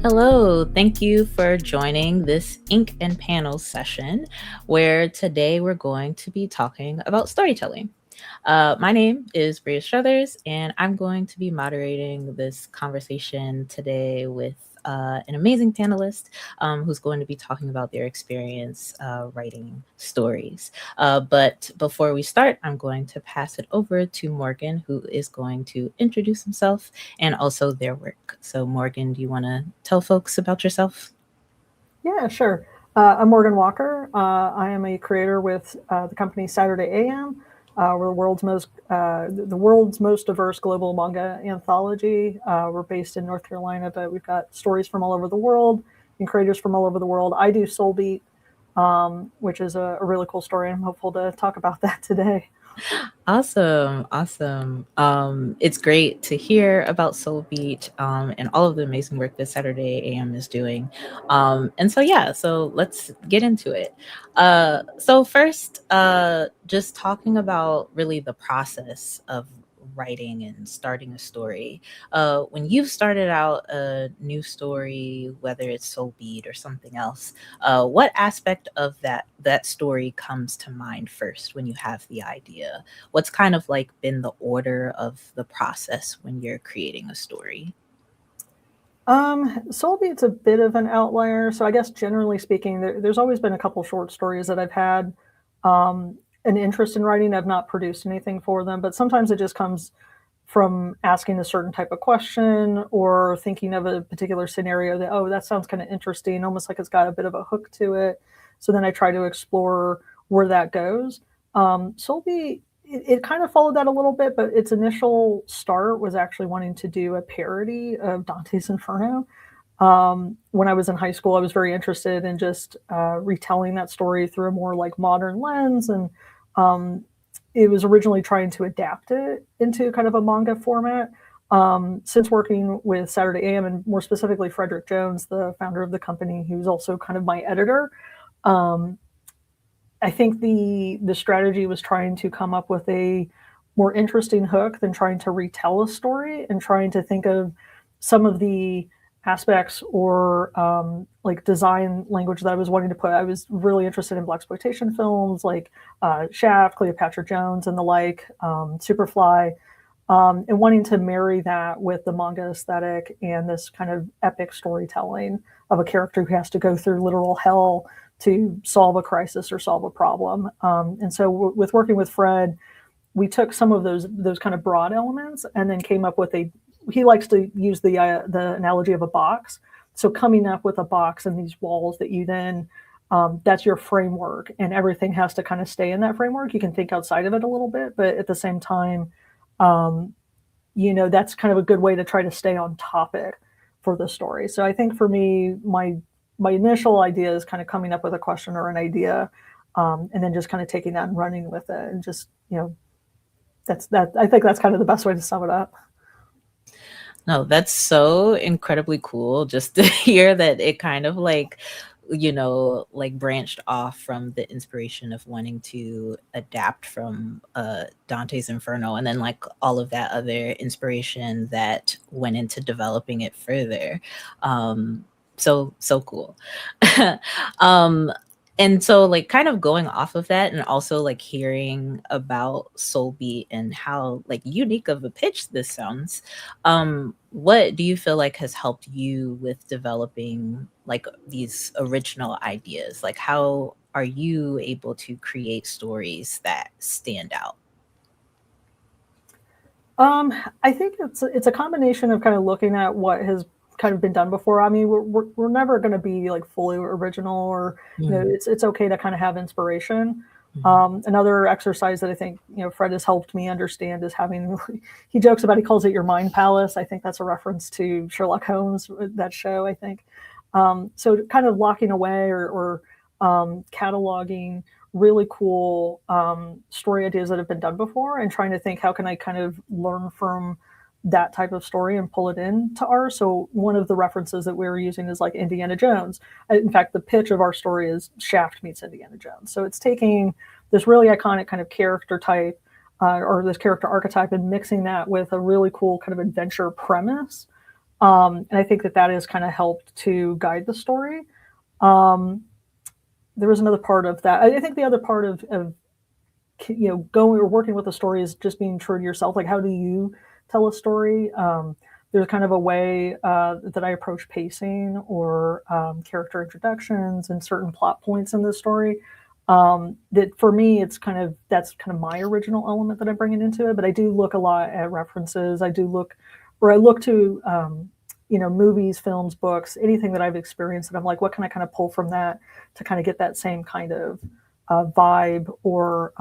Hello, thank you for joining this Ink and Panels session where today we're going to be talking about storytelling. My name is Bria Struthers, and I'm going to be moderating this conversation today with an amazing panelist who's going to be talking about their experience writing stories. But before we start, I'm going to pass it over to Morgan, who is going to introduce himself and also their work. So, Morgan, do you want to tell folks about yourself? Yeah, sure. I'm Morgan Walker. I am a creator with the company Saturday AM. We're the world's most diverse global manga anthology. We're based in North Carolina, but we've got stories from all over the world and creators from all over the world. I do Soul Beat, which is a really cool story. I'm hopeful to talk about that today. Awesome, awesome. It's great to hear about Soul Beat and all of the amazing work that Saturday AM is doing. So let's get into it. So first, just talking about really the process of writing and starting a story. When you've started out a new story, whether it's Soul Beat or something else, what aspect of that story comes to mind first when you have the idea? What's kind of like been the order of the process when you're creating a story? Soul Beat's a bit of an outlier. So I guess generally speaking, there's always been a couple short stories that I've had an interest in writing. I've not produced anything for them, but sometimes it just comes from asking a certain type of question or thinking of a particular scenario that, oh, that sounds kind of interesting, almost like it's got a bit of a hook to it. So then I try to explore where that goes. Soulby, it kind of followed that a little bit, but its initial start was actually wanting to do a parody of Dante's Inferno. When I was in high school, I was very interested in just retelling that story through a more like modern lens, and um, it was originally trying to adapt it into kind of a manga format. Since working with Saturday AM and more specifically Frederick Jones, the founder of the company, he was also kind of my editor. Um, I think the strategy was trying to come up with a more interesting hook than trying to retell a story and trying to think of some of the aspects or like design language that I was wanting to put. I was really interested in blaxploitation films like Shaft, Cleopatra Jones, and the like, Superfly, and wanting to marry that with the manga aesthetic and this kind of epic storytelling of a character who has to go through literal hell to solve a crisis or solve a problem. And so, with working with Fred, we took some of those kind of broad elements and then came up with a. He likes to use the analogy of a box. So coming up with a box and these walls that you then that's your framework, and everything has to kind of stay in that framework. You can think outside of it a little bit, but at the same time, um, that's kind of a good way to try to stay on topic for the story. So I think for me, my initial idea is kind of coming up with a question or an idea, and then just kind of taking that and running with it, and just that's that. I think that's kind of the best way to sum it up. No, that's so incredibly cool just to hear that it kind of like branched off from the inspiration of wanting to adapt from Dante's Inferno and then like all of that other inspiration that went into developing it further. So cool. um and so like kind of going off of that and also like hearing about Soulbeat and how like unique of a pitch this sounds, what do you feel like has helped you with developing like these original ideas? Like how are you able to create stories that stand out? Um, I think it's a combination of kind of looking at what has kind of been done before. I mean, we're never going to be like fully original, or Mm, it's okay to kind of have inspiration. mhm. Another exercise that I think Fred has helped me understand is having. He jokes about, he calls it your mind palace. I think that's a reference to Sherlock Holmes, that show, I think. So kind of locking away or cataloging really cool story ideas that have been done before, and trying to think, how can I kind of learn from that type of story and pull it into ours. So one of the references that we were using is like Indiana Jones. In fact, the pitch of our story is Shaft meets Indiana Jones. So it's taking this really iconic kind of character type, or this character archetype, and mixing that with a really cool kind of adventure premise, And I think that that has kind of helped to guide the story. Um, there was another part of that. I think the other part of going or working with a story is just being true to yourself. Like, how do you tell a story? There's kind of a way that I approach pacing or character introductions and certain plot points in the story. That for me, that's kind of my original element that I'm bringing into it. But I do look a lot at references. I look to movies, films, books, anything that I've experienced, and I'm like, what can I kind of pull from that to kind of get that same kind of vibe or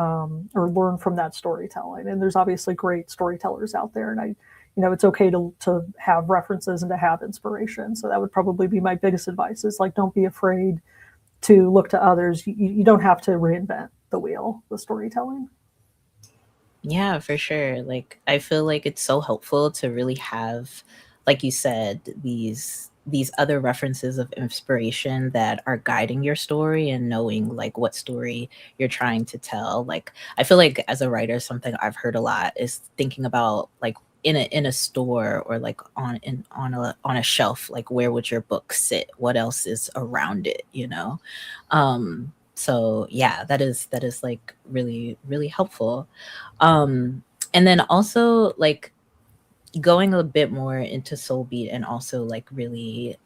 learn from that storytelling. And there's obviously great storytellers out there, and it's okay to have references and to have inspiration. So that would probably be my biggest advice: is like, don't be afraid to look to others. You don't have to reinvent the wheel with storytelling. Yeah, for sure. Like I feel like it's so helpful to really have, like you said, these other references of inspiration that are guiding your story and knowing like what story you're trying to tell. Like I feel like as a writer, something I've heard a lot is thinking about like in a store or like on a shelf, like where would your book sit? What else is around it, you know? So yeah, that is like really, really helpful. Um, and then also like going a bit more into soul beat and also like really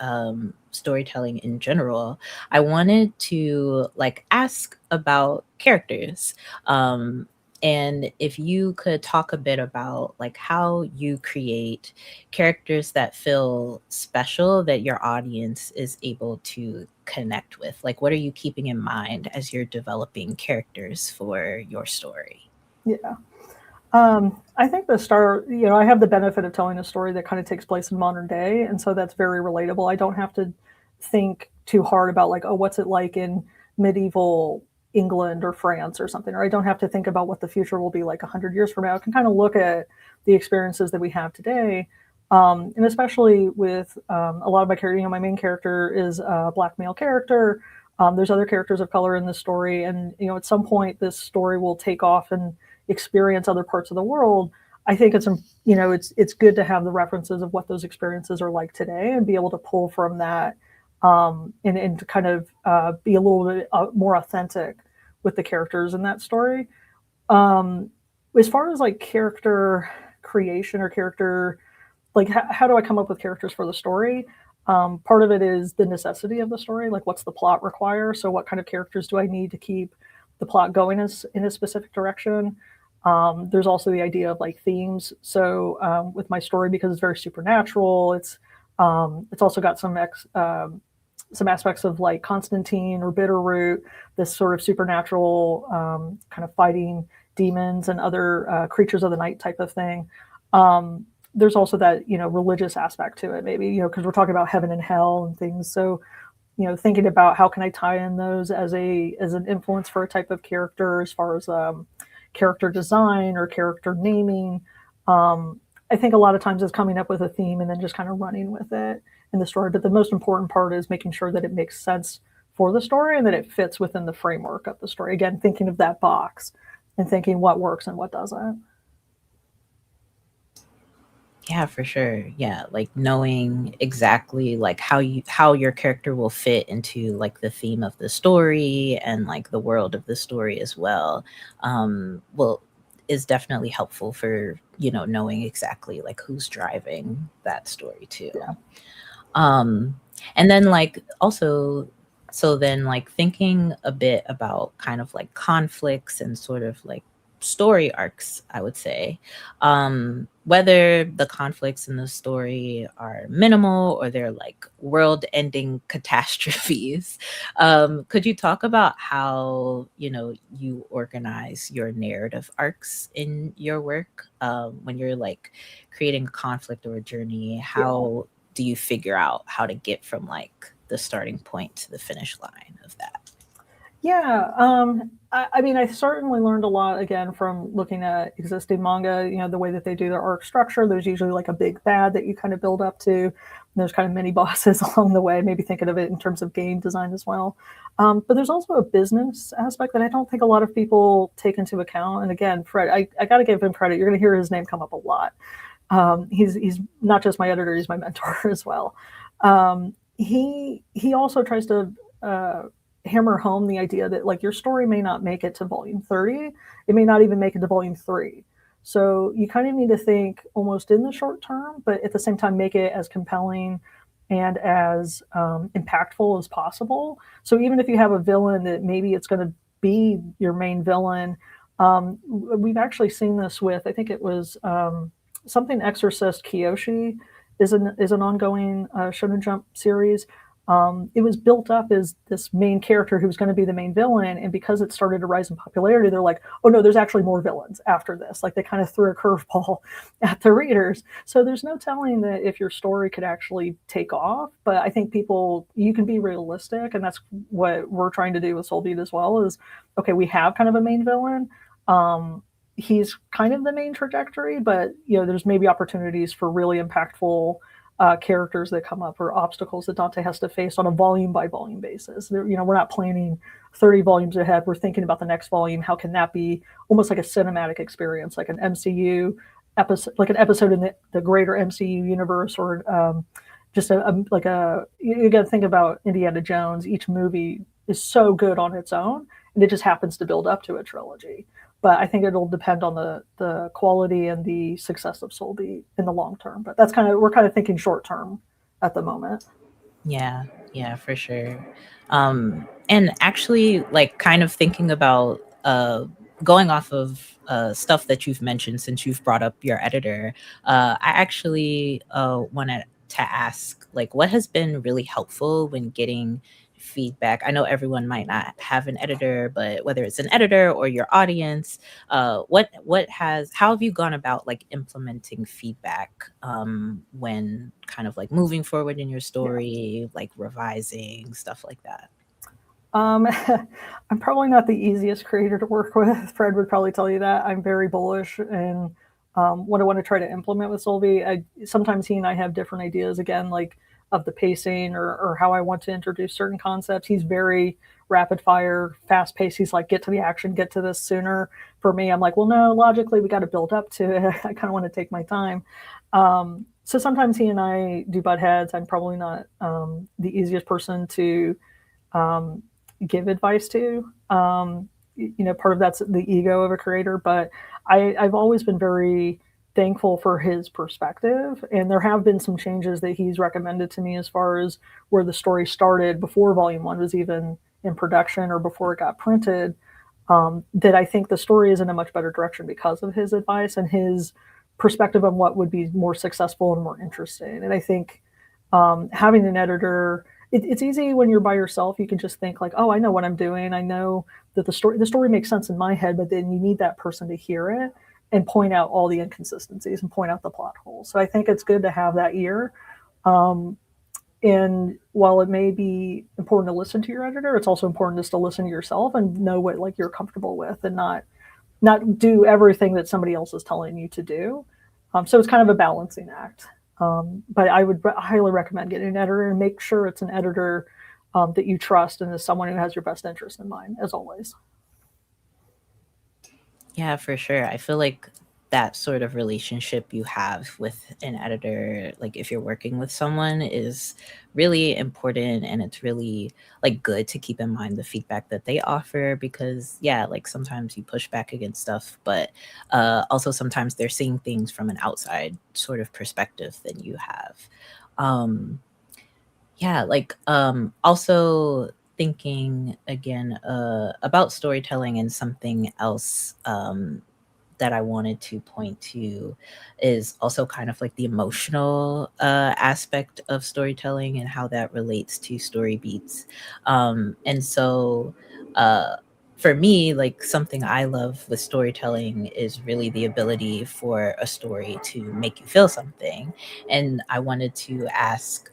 storytelling in general, I wanted to like ask about characters. Um, and if you could talk a bit about like how you create characters that feel special that your audience is able to connect with. Like what are you keeping in mind as you're developing characters for your story? Yeah. I think I have the benefit of telling a story that kind of takes place in modern day, and so that's very relatable. I don't have to think too hard about like, oh, what's it like in medieval England or France or something, or I don't have to think about what the future will be like 100 years from now. I can kind of look at the experiences that we have today, and especially with a lot of my character. My main character is a black male character. There's other characters of color in the story, and at some point this story will take off and experience other parts of the world. I think it's good to have the references of what those experiences are like today and be able to pull from that, and to kind of be a little bit more authentic with the characters in that story. Um, as far as like character creation or character, like how do I come up with characters for the story? Part of it is the necessity of the story, like what's the plot require. So what kind of characters do I need to keep the plot going in a specific direction? There's also the idea of like themes. So with my story, because it's very supernatural, it's also got some aspects of like Constantine or Bitterroot, this sort of supernatural kind of fighting demons and other creatures of the night type of thing. There's also that religious aspect to it, maybe because we're talking about heaven and hell and things. So thinking about how can I tie in those as an influence for a type of character, as far as character design or character naming. I think a lot of times it's coming up with a theme and then just kind of running with it in the story. But the most important part is making sure that it makes sense for the story and that it fits within the framework of the story. Again, thinking of that box and thinking what works and what doesn't. Yeah, for sure. Yeah, like knowing exactly like how your character will fit into like the theme of the story and like the world of the story as well. Well, is definitely helpful for, knowing exactly like who's driving that story too. Yeah. Um, and then like also, so then like thinking a bit about kind of like conflicts and sort of like story arcs, I would say, whether the conflicts in the story are minimal or they're like world-ending catastrophes. Could you talk about how you organize your narrative arcs in your work, when you're like creating a conflict or a journey? Yeah. How do you figure out how to get from like the starting point to the finish line of that? Yeah, I mean, I certainly learned a lot again from looking at existing manga. The way that they do their arc structure. There's usually like a big bad that you kind of build up to. And there's kind of mini bosses along the way. Maybe thinking of it in terms of game design as well. But there's also a business aspect that I don't think a lot of people take into account. And again, Fred, I got to give him credit. You're going to hear his name come up a lot. He's not just my editor; he's my mentor as well. He also tries to uh, hammer home the idea that like your story may not make it to volume 30, it may not even make it to volume 3. So you kind of need to think almost in the short term, but at the same time make it as compelling and as impactful as possible. So even if you have a villain that maybe it's going to be your main villain, we've actually seen this with, I think it was something Exorcist Kyoshi is an ongoing Shonen Jump series. It was built up as this main character who was going to be the main villain, and because it started to rise in popularity, they're like, "Oh no, there's actually more villains after this." Like they kind of threw a curveball at the readers. So there's no telling that if your story could actually take off. But I think people, you can be realistic, and that's what we're trying to do with Soulbeat as well. Is okay, we have kind of a main villain. He's kind of the main trajectory, but there's maybe opportunities for really impactful characters that come up or obstacles that Dante has to face on a volume by volume basis. We're not planning 30 volumes ahead. We're thinking about the next volume. How can that be almost like a cinematic experience, like an MCU episode, like an episode in the greater MCU universe, or just like you got to think about Indiana Jones. Each movie is so good on its own, and it just happens to build up to a trilogy. But I think it'll depend on the quality and the success of Soulbeat in the long term. But we're kind of thinking short term at the moment. Yeah, yeah, for sure. And actually, like, kind of thinking about going off of stuff that you've mentioned since you've brought up your editor, I actually wanted to ask, like, what has been really helpful when getting feedback? I know everyone might not have an editor, but whether it's an editor or your audience, what has how have you gone about like implementing feedback when kind of like moving forward in your Yeah. story, like revising stuff like that? Um, I'm probably not the easiest creator to work with. Fred would probably tell you that. I'm very bullish and what I want to try to implement with Solvi. Sometimes he and I have different ideas again, like of the pacing or how I want to introduce certain concepts. He's very rapid fire, fast paced. He's like, get to the action, get to this sooner. For me, I'm like, well, no, logically, we got to build up to it. I kind of want to take my time. So sometimes he and I do butt heads. I'm probably not the easiest person to um, give advice to. Part of that's the ego of a creator, but I've always been very thankful for his perspective. And there have been some changes that he's recommended to me as far as where the story started before volume one was even in production or before it got printed. That I think the story is in a much better direction because of his advice and his perspective on what would be more successful and more interesting. And I think having an editor, it's easy when you're by yourself. You can just think like, oh, I know what I'm doing. I know that the story makes sense in my head, but then you need that person to hear it and point out all the inconsistencies and point out the plot holes. So I think it's good to have that ear. Um, and while it may be important to listen to your editor, it's also important just to listen to yourself and know what like you're comfortable with and not do everything that somebody else is telling you to do. So it's kind of a balancing act. But I would highly recommend getting an editor and make sure it's an editor that you trust and is someone who has your best interest in mind, as always. Yeah, for sure. I feel like that sort of relationship you have with an editor, like if you're working with someone, is really important. And it's really like good to keep in mind the feedback that they offer because, yeah, like sometimes you push back against stuff, but also sometimes they're seeing things from an outside sort of perspective than you have. Um, yeah, like also thinking again about storytelling and something else that I wanted to point to is also kind of like the emotional aspect of storytelling and how that relates to story beats. And so uh for me, like something I love with storytelling is really the ability for a story to make you feel something. And I wanted to ask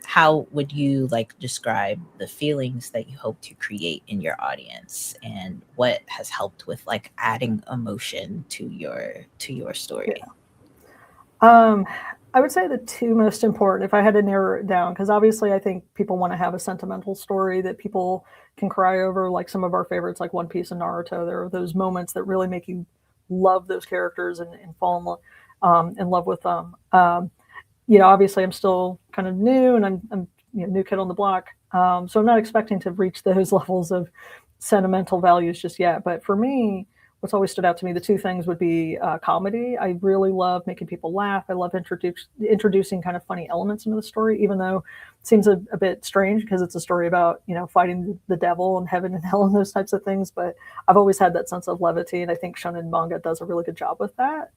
how would you like describe the feelings that you hope to create in your audience and what has helped with like adding emotion to your Yeah. story? Um, I would say the two most important, if I had to narrow it down, because obviously I think people want to have a sentimental story that people can cry over, like some of our favorites, like One Piece and Naruto. There are those moments that really make you love those characters and fall in love. in love with them. You know, obviously I'm still kind of new, and I'm you know, new kid on the block, so I'm not expecting to reach those levels of sentimental values just yet. But for me, what's always stood out to me, the two things would be comedy. I really love making people laugh. I love introducing kind of funny elements into the story, even though it seems a bit strange because it's a story about, you know, fighting the devil and heaven and hell and those types of things. But I've always had that sense of levity, and I think shonen manga does a really good job with that.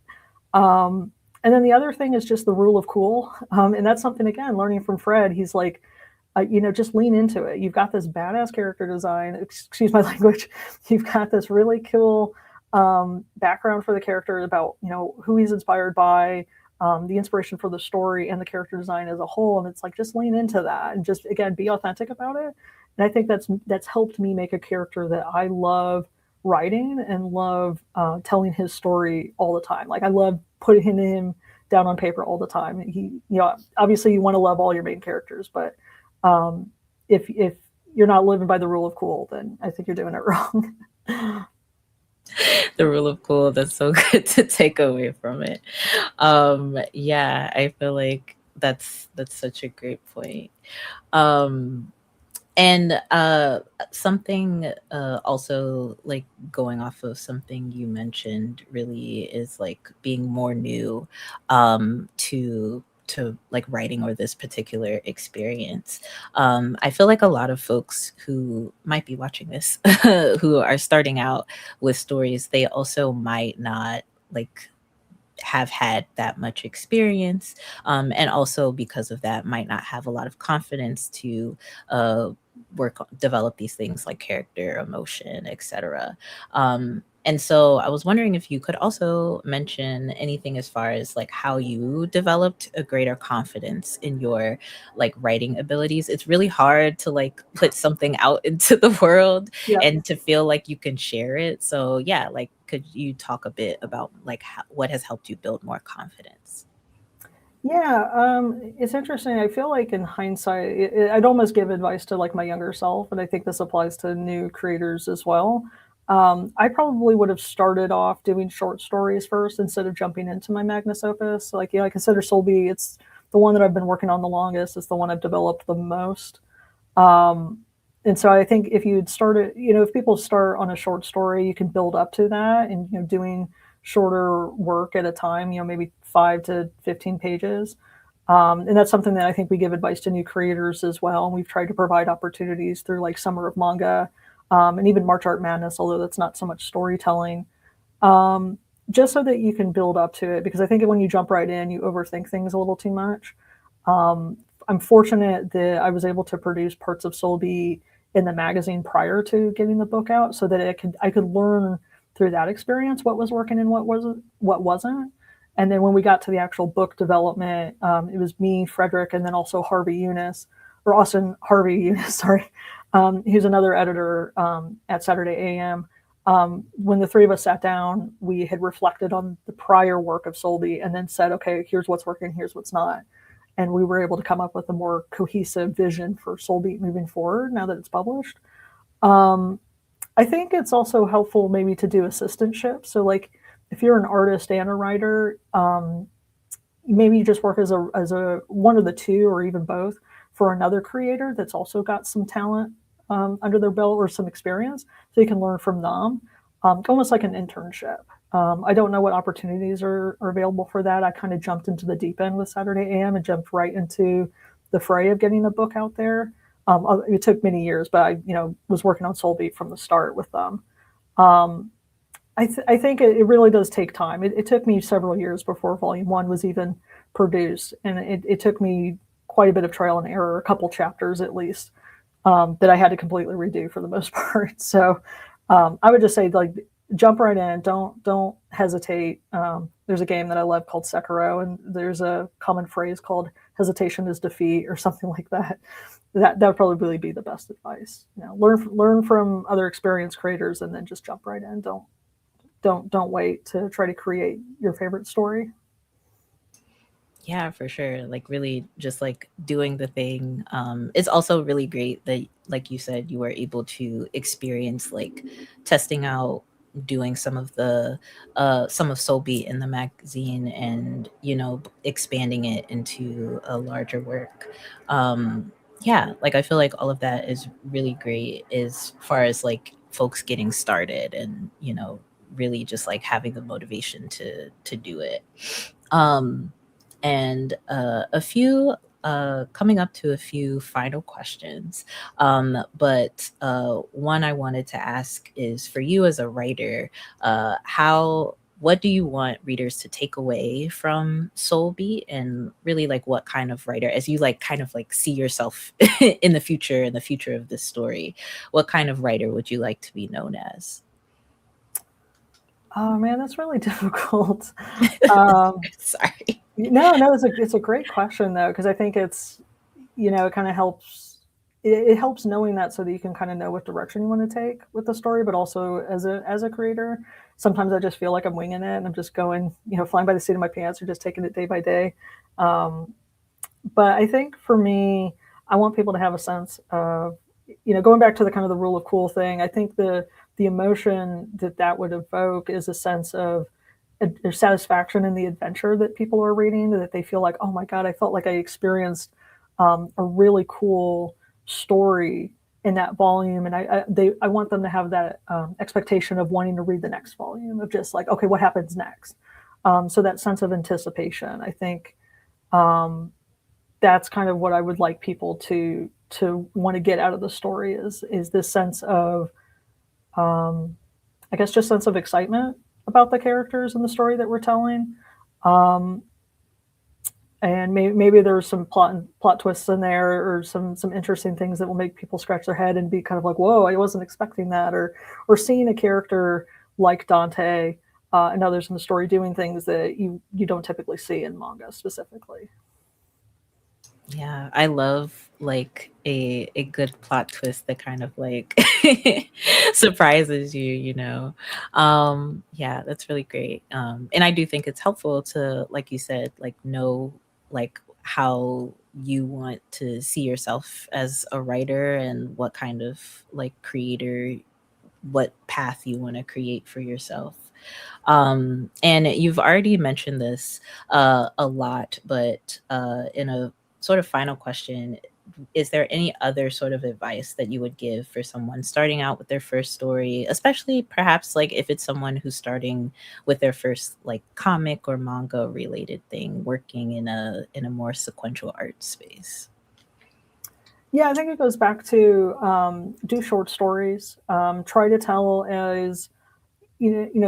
Um, and then the other thing is just the rule of cool. And that's something, again, learning from Fred. He's like, you know, just lean into it. You've got this badass character design. Excuse my language. You've got this really cool background for the character about, you know, who he's inspired by, the inspiration for the story and the character design as a whole. And it's like, just lean into that and just, again, be authentic about it. And I think that's helped me make a character that I love writing and love telling his story all the time. Like, I love putting him down on paper all the time. He, you know, obviously you want to love all your main characters, but um, if you're not living by the rule of cool, then I think you're doing it wrong. The rule of cool, that's so good to take away from it. Yeah, I feel like that's such a great point. Um and something also, like, going off of something you mentioned, really is like being more new to like writing or this particular experience. I feel like a lot of folks who might be watching this who are starting out with stories, they also might not like have had that much experience, and also because of that might not have a lot of confidence to uh, develop these things like character, emotion, etc. And so I was wondering if you could also mention anything as far as like how you developed a greater confidence in your like writing abilities. It's really hard to like put something out into the world Yeah. and to feel like you can share it. So yeah, like could you talk a bit about like what has helped you build more confidence? Yeah, it's interesting. I feel like in hindsight, I'd almost give advice to like my younger self, and I think this applies to new creators as well. I probably would have started off doing short stories first instead of jumping into my magnus opus. Like, you know, I consider Soulby, it's the one that I've been working on the longest. It's the one I've developed the most. Um, and so I think if you'd started, you know, if people start on a short story, you can build up to that, and, you know, doing shorter work at a time, you know, maybe 5 to 15 pages. And that's something that I think we give advice to new creators as well. And we've tried to provide opportunities through like Summer of Manga, and even March Art Madness, although that's not so much storytelling, um, just so that you can build up to it. Because I think when you jump right in, you overthink things a little too much. Um, I'm fortunate that I was able to produce parts of Soulby in the magazine prior to getting the book out, so that I could learn through that experience what was working and what wasn't. And then when we got to the actual book development, it was me, Frederick, and then also Harvey Eunice, or Austin Harvey Eunice, sorry, who's another editor at Saturday AM. When the three of us sat down, we had reflected on the prior work of Soulby and then said, okay, here's what's working, here's what's not. And we were able to come up with a more cohesive vision for Soulbeat moving forward now that it's published. Um, I think it's also helpful maybe to do assistantship. So, like, if you're an artist and a writer, maybe you just work as a one of the two or even both for another creator that's also got some talent under their belt or some experience, so you can learn from them, almost like an internship. I don't know what opportunities are available for that. I kind of jumped into the deep end with Saturday AM and jumped right into the fray of getting a book out there. It took many years, but I, you know, was working on Soulbeat from the start with them. Um, I think it really does take time. It took me several years before Volume One was even produced, and it took me quite a bit of trial and error, a couple chapters at least, that I had to completely redo for the most part. So I would just say, like, jump right in. Don't hesitate. There's a game that I love called Sekiro, and there's a common phrase called "hesitation is defeat" or something like that. That would probably be the best advice. You know, learn from other experienced creators, and then just jump right in. Don't wait to try to create your favorite story. Yeah, for sure. Like really just like doing the thing. It's also really great that like you said you were able to experience like testing out doing some of Soul Beat in the magazine, and expanding it into a larger work. Yeah, like I feel like all of that is really great as far as like folks getting started, and really just like having the motivation to do it. um and a few coming up to a few final questions. But one I wanted to ask is, for you as a writer, how what do you want readers to take away from Soul Beat, and really like what kind of writer, as you like kind of like see yourself in the future of this story, what kind of writer would you like to be known as? Oh man, that's really difficult. Um, Sorry. no, no, it's a great question though, because I think it's, it kind of helps. It helps knowing that so that you can kind of know what direction you want to take with the story, but also as a creator, sometimes I just feel like I'm winging it and I'm just going, flying by the seat of my pants or just taking it day by day. Um, but I think for me, I want people to have a sense of, going back to the kind of the rule of cool thing. I think the emotion that that would evoke is a sense of their satisfaction in the adventure that people are reading, that they feel like, oh my god, I felt like I experienced a really cool story in that volume, and I want them to have that expectation of wanting to read the next volume, of just like, okay, what happens next? So that sense of anticipation, I think, um, that's kind of what I would like people to want to get out of the story, is this sense of, um, I guess, just sense of excitement about the characters and the story that we're telling. Um, and maybe there's some plot twists in there, or some interesting things that will make people scratch their head and be kind of like, "Whoa, I wasn't expecting that," or seeing a character like Dante and others in the story doing things that you don't typically see in manga specifically. Yeah, I love like a good plot twist that kind of like surprises you, you know. Yeah, that's really great. And I do think it's helpful to, like you said, like know like how you want to see yourself as a writer, and what kind of like creator, what path you want to create for yourself. And you've already mentioned this a lot, but in a sort of final question, is there any other sort of advice that you would give for someone starting out with their first story, especially perhaps like if it's someone who's starting with their first like comic or manga related thing, working in a more sequential art space? Yeah, I think it goes back to do short stories. Try to tell as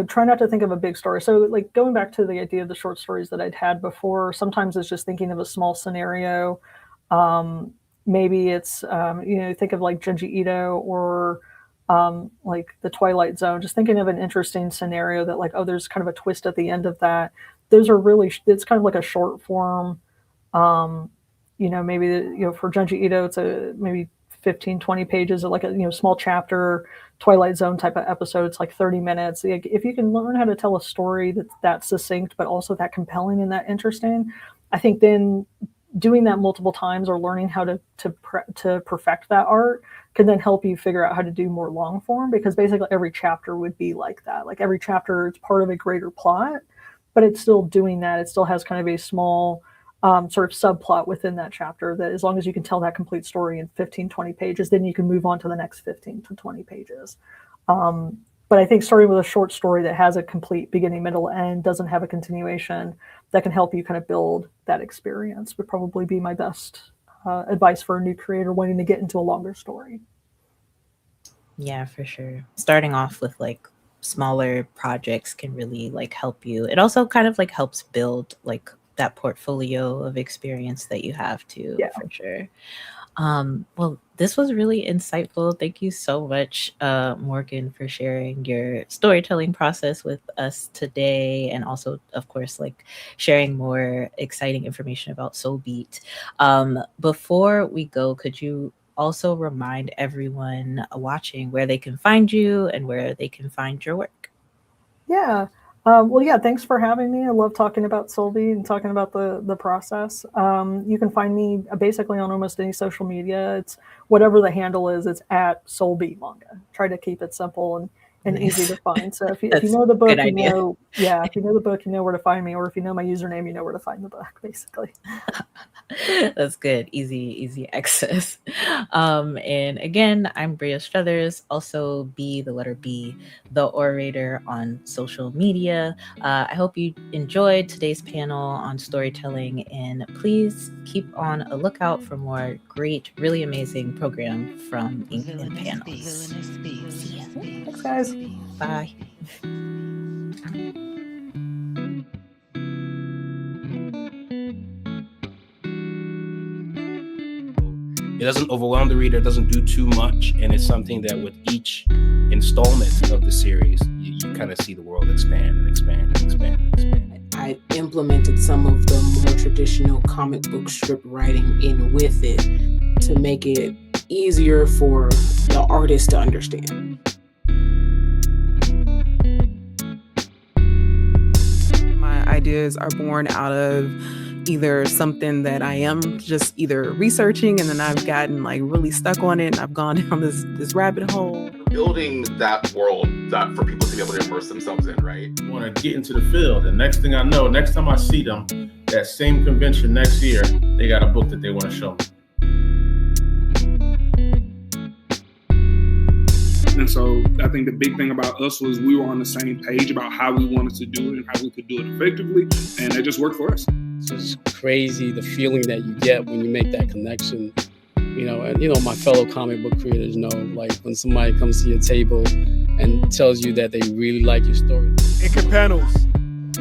try not to think of a big story. So, like going back to the idea of the short stories that I'd had before, sometimes it's just thinking of a small scenario. Um, Maybe it's think of like Junji Ito, or like the Twilight Zone. Just thinking of an interesting scenario that, like, oh, there's kind of a twist at the end of that. Those are really, it's kind of like a short form. um, maybe, for Junji Ito, it's a maybe 15, 20 pages of like a, small chapter, Twilight Zone type of episode. It's like 30 minutes. Like, if you can learn how to tell a story that's that succinct, but also that compelling and that interesting, I think then doing that multiple times, or learning how to perfect that art, can then help you figure out how to do more long form, because basically every chapter would be like that. Like every chapter is part of a greater plot, but it's still doing that. It still has kind of a small sort of subplot within that chapter, that as long as you can tell that complete story in 15, 20 pages, then you can move on to the next 15 to 20 pages. Um, but I think starting with a short story that has a complete beginning, middle, end, doesn't have a continuation, that can help you kind of build that experience, would probably be my best advice for a new creator wanting to get into a longer story. Yeah, for sure. Starting off with like smaller projects can really like help you. It also kind of like helps build like that portfolio of experience that you have too, Yeah. for sure. Well, this was really insightful. Thank you so much, Morgan, for sharing your storytelling process with us today, and also, of course, like sharing more exciting information about Soul Beat. Before we go, could you also remind everyone watching where they can find you and where they can find your work? Yeah. Well, yeah, thanks for having me. I love talking about Solby and talking about the process. You can find me basically on almost any social media. It's whatever the handle is, it's at Solby Manga. Try to keep it simple and and easy to Nice. find. So if you That's know the a good book, you idea. know, yeah, if you know the book, you know where to find me, or if you know my username, you know where to find the book, basically. That's good. Easy access. And again, I'm Bria Struthers, also B, the letter B, the orator on social media. I hope you enjoyed today's panel on storytelling, and please keep on a lookout for more great, really amazing program from Ink and Panels. See ya. Thanks, guys. Bye. It doesn't overwhelm the reader, it doesn't do too much, and it's something that with each installment of the series, you kind of see the world expand and expand and expand and expand. I implemented some of the more traditional comic book strip writing in with it to make it easier for the artist to understand. My ideas are born out of either something that I am just either researching and then I've gotten like really stuck on it and I've gone down this rabbit hole. Building that world that for people to be able to immerse themselves in, right? I want to get into the field, and next thing I know, next time I see them, that same convention next year, they got a book that they want to show me. And so I think the big thing about us was we were on the same page about how we wanted to do it and how we could do it effectively, and it just worked for us. It's just crazy the feeling that you get when you make that connection. And my fellow comic book creators know, like when somebody comes to your table and tells you that they really like your story. Ink&Panels.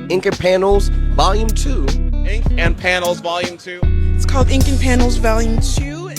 Ink&Panels Volume 2. Ink and Panels Volume 2. It's called Ink&Panels Volume 2.